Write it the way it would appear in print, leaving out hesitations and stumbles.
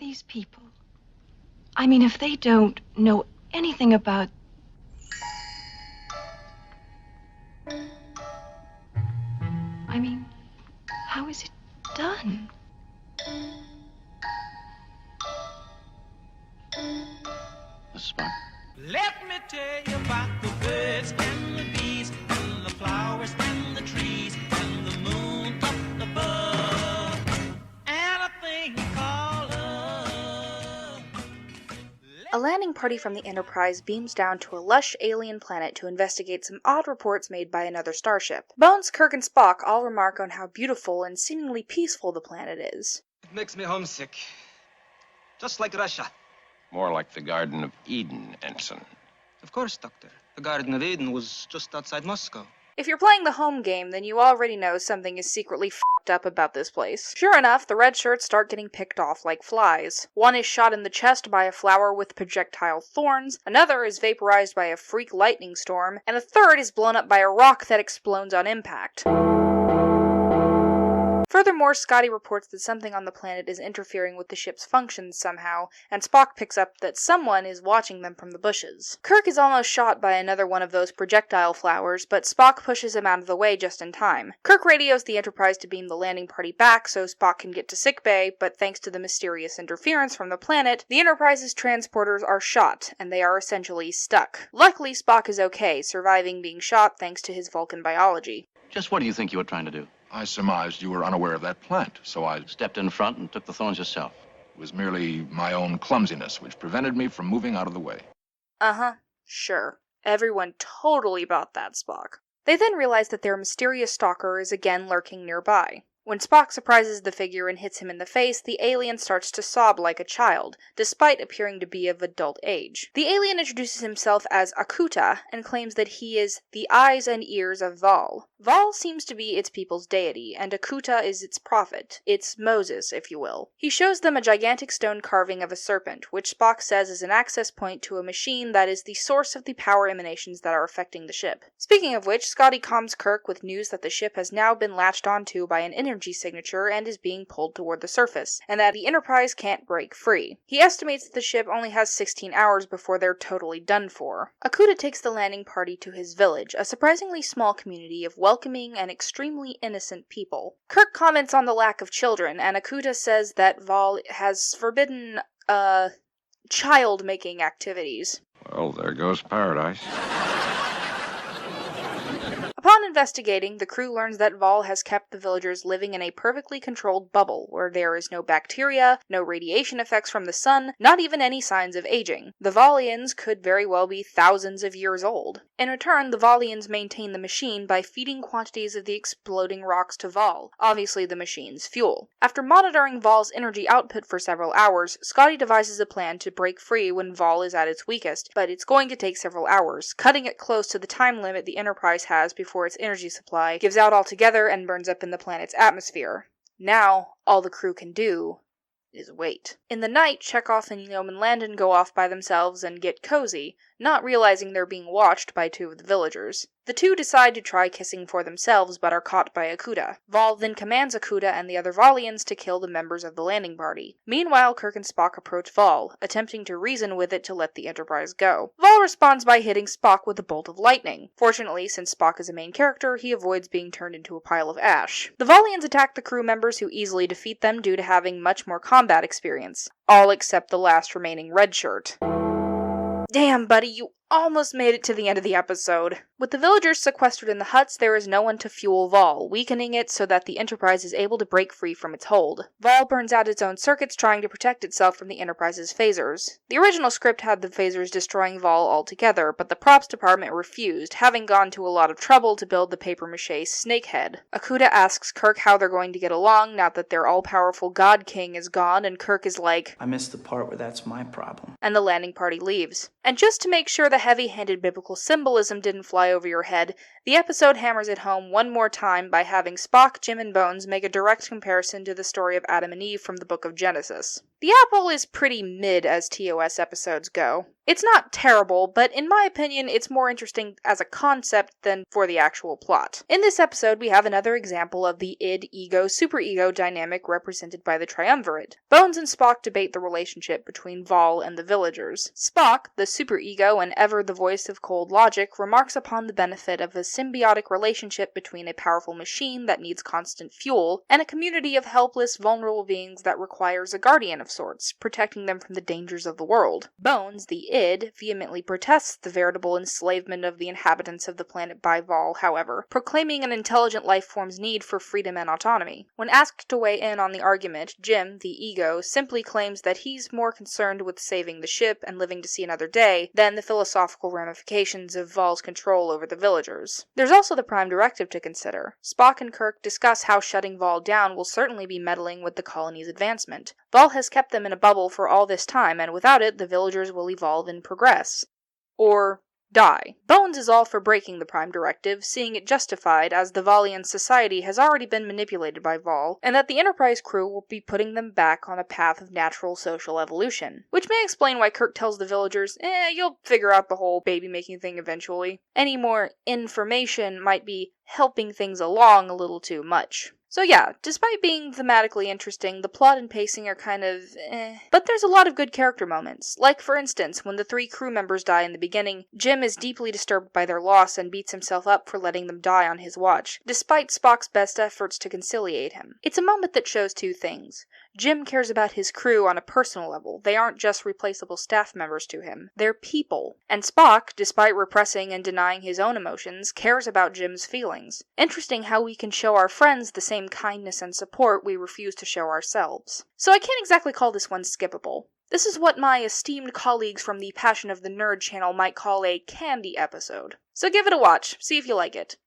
these people? I mean, if they don't know anything about... I mean, how is it done? This is Spock. Let me tell you about the birds and the bees and the flowers and the trees and the moon up above and a thing called love. A landing party from the Enterprise beams down to a lush alien planet to investigate some odd reports made by another starship. Bones, Kirk, and Spock all remark on how beautiful and seemingly peaceful the planet is. It makes me homesick. Just like Russia. More like the Garden of Eden, Ensign. Of course, Doctor. The Garden of Eden was just outside Moscow. If you're playing the home game, then you already know something is secretly f***ed up about this place. Sure enough, the red shirts start getting picked off like flies. One is shot in the chest by a flower with projectile thorns, another is vaporized by a freak lightning storm, and a third is blown up by a rock that explodes on impact. Furthermore, Scotty reports that something on the planet is interfering with the ship's functions somehow, and Spock picks up that someone is watching them from the bushes. Kirk is almost shot by another one of those projectile flowers, but Spock pushes him out of the way just in time. Kirk radios the Enterprise to beam the landing party back so Spock can get to sickbay, but thanks to the mysterious interference from the planet, the Enterprise's transporters are shot, and they are essentially stuck. Luckily, Spock is okay, surviving being shot thanks to his Vulcan biology. Just what do you think you were trying to do? I surmised you were unaware of that plant, so I Stepped in front and took the thorns yourself. It was merely my own clumsiness which prevented me from moving out of the way. Uh-huh, sure. Everyone totally bought that, Spock. They then realize that their mysterious stalker is again lurking nearby. When Spock surprises the figure and hits him in the face, the alien starts to sob like a child, despite appearing to be of adult age. The alien introduces himself as Akuta and claims that he is the eyes and ears of Val. Val seems to be its people's deity, and Akuta is its prophet, its Moses, if you will. He shows them a gigantic stone carving of a serpent, which Spock says is an access point to a machine that is the source of the power emanations that are affecting the ship. Speaking of which, Scotty calms Kirk with news that the ship has now been latched onto by an energy signature and is being pulled toward the surface, and that the Enterprise can't break free. He estimates that the ship only has 16 hours before they're totally done for. Akuta takes the landing party to his village, a surprisingly small community of welcoming and extremely innocent people. Kirk comments on the lack of children, and Akuta says that Val has forbidden, child-making activities. Well, there goes paradise. Upon investigating, the crew learns that Val has kept the villagers living in a perfectly controlled bubble, where there is no bacteria, no radiation effects from the sun, not even any signs of aging. The Valians could very well be thousands of years old. In return, the Valians maintain the machine by feeding quantities of the exploding rocks to Val, obviously the machine's fuel. After monitoring Val's energy output for several hours, Scotty devises a plan to break free when Val is at its weakest, but it's going to take several hours, cutting it close to the time limit the Enterprise has before its energy supply gives out altogether and burns up in the planet's atmosphere. Now, all the crew can do is wait. In the night, Chekov and Landon go off by themselves and get cozy, not realizing they're being watched by two of the villagers. The two decide to try kissing for themselves, but are caught by Akuta. Val then commands Akuta and the other Valians to kill the members of the landing party. Meanwhile, Kirk and Spock approach Val, attempting to reason with it to let the Enterprise go. Val responds by hitting Spock with a bolt of lightning. Fortunately, since Spock is a main character, he avoids being turned into a pile of ash. The Valians attack the crew members, who easily defeat them due to having much more combat experience. All except the last remaining red shirt. Damn, buddy, you almost made it to the end of the episode. With the villagers sequestered in the huts, there is no one to fuel Val, weakening it so that the Enterprise is able to break free from its hold. Val burns out its own circuits trying to protect itself from the Enterprise's phasers. The original script had the phasers destroying Val altogether, but the props department refused, having gone to a lot of trouble to build the papier-mâché snakehead. Akuta asks Kirk how they're going to get along now that their all-powerful God King is gone, and Kirk is like, I missed the part where that's my problem. And the landing party leaves. And just to make sure the heavy-handed biblical symbolism didn't fly over your head, the episode hammers it home one more time by having Spock, Jim, and Bones make a direct comparison to the story of Adam and Eve from the book of Genesis. The Apple is pretty mid as TOS episodes go. It's not terrible, but in my opinion, it's more interesting as a concept than for the actual plot. In this episode, we have another example of the id-ego-superego dynamic represented by the triumvirate. Bones and Spock debate the relationship between Vol and the villagers. Spock, the superego and ever the voice of cold logic, remarks upon the benefit of a symbiotic relationship between a powerful machine that needs constant fuel and a community of helpless, vulnerable beings that requires a guardian of sorts, protecting them from the dangers of the world. Bones, the id, vehemently protests the veritable enslavement of the inhabitants of the planet by Vol, however, proclaiming an intelligent life form's need for freedom and autonomy. When asked to weigh in on the argument, Jim, the ego, simply claims that he's more concerned with saving the ship and living to see another day than the philosophical ramifications of Vol's control over the villagers. There's also the Prime Directive to consider. Spock and Kirk discuss how shutting Vol down will certainly be meddling with the colony's advancement. Vol has kept them in a bubble for all this time, and without it, the villagers will evolve and progress. Or die. Bones is all for breaking the Prime Directive, seeing it justified as the Volian society has already been manipulated by Vol, and that the Enterprise crew will be putting them back on a path of natural social evolution. Which may explain why Kirk tells the villagers, you'll figure out the whole baby-making thing eventually. Any more information might be helping things along a little too much. So yeah, despite being thematically interesting, the plot and pacing are kind of But there's a lot of good character moments. Like, for instance, when the 3 crew members die in the beginning, Jim is deeply disturbed by their loss and beats himself up for letting them die on his watch, despite Spock's best efforts to conciliate him. It's a moment that shows 2 things. Jim cares about his crew on a personal level. They aren't just replaceable staff members to him. They're people. And Spock, despite repressing and denying his own emotions, cares about Jim's feelings. Interesting how we can show our friends the same kindness and support we refuse to show ourselves. So I can't exactly call this one skippable. This is what my esteemed colleagues from the Passion of the Nerd channel might call a candy episode. So give it a watch, see if you like it.